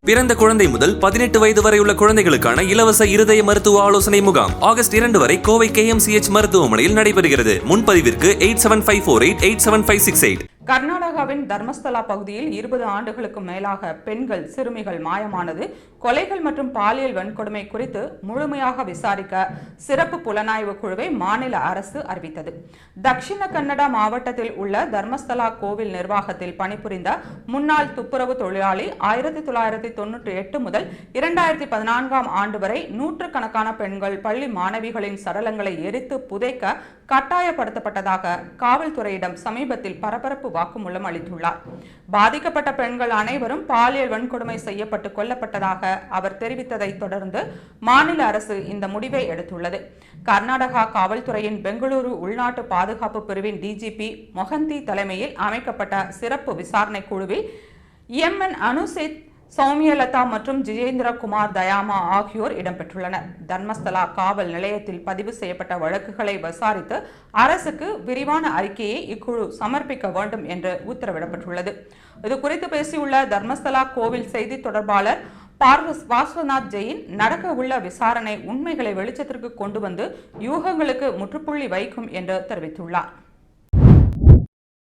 பிறந்த குழந்தை முதல் 18 வயது வரை உள்ள குழந்தைகளுக்கான இலவச இருதய மருத்துவ ஆலோசனை முகாம் ஆகஸ்ட் 2 வரை கோவை KMCH மருத்துவமனையில் நடைபெறுகிறது. முன்பதிவிற்கு 8754887568. கர்நாடகாவின் தர்மஸ்தலா பகுதியில் 20 ஆண்டுகளுக்கு மேலாக பெண்கள் சிறுமிகள் மாயமானது, கொலைகள் மற்றும் பாலியல் வன்கொடுமை குறித்து முழுமையாக விசாரிக்க சிறப்பு புலனாய்வு குழுவை மாநில அரசு அறிவித்தது. தக்ஷிண கன்னடா மாவட்டத்தில் உள்ள தர்மஸ்தலா கோவில் நிர்வாகத்தில் பணிபுரிந்த முன்னாள் துப்புரவு தொழிலாளி 1998 முதல் 2014ஆம் ஆண்டு வரை நூற்றுக்கணக்கான பெண்கள் பள்ளி மாணவிகளின் சடலங்களை எரித்து புதைக்க கட்டாயப்படுத்தப்பட்டதாக காவல்துறையிடம் சமீபத்தில் பரபரப்பு வாக்குமூலம் அளித்துள்ளார். பாதிக்கப்பட்ட பெண்கள் அனைவரும் பாலியல் வன்கொடுமை செய்யப்பட்டு கொல்லப்பட்டதாக அவர் தெரிவித்ததை தொடர்ந்து மாநில அரசு இந்த முடிவை எடுத்துள்ளது. கர்நாடகா காவல்துறையின் பெங்களூரு உள்நாட்டு பாதுகாப்பு பிரிவின் டிஜிபி மொஹந்தி தலைமையில் அமைக்கப்பட்ட சிறப்பு விசாரணை குழுவில் MN அனுசேத், சௌமியலதா மற்றும் ஜிஜேந்திர குமார் தயாமா ஆகியோர் இடம்பெற்றுள்ளனர். தர்மஸ்தலா காவல் நிலையத்தில் பதிவு செய்யப்பட்ட வழக்குகளை விசாரித்து அரசுக்கு விரிவான அறிக்கையை இக்குழு சமர்ப்பிக்க வேண்டும் என்று உத்தரவிடப்பட்டுள்ளது. இதுகுறித்து பேசியுள்ள தர்மஸ்தலா கோவில் செய்தி தொடர்பாளர் பார்ஸ்வநாத் ஜெயின், நடக்க உள்ள விசாரணை உண்மைகளை வெளிச்சத்திற்கு கொண்டு வந்து யூகங்களுக்கு முற்றுப்புள்ளி வைக்கும் என்று தெரிவித்துள்ளார்.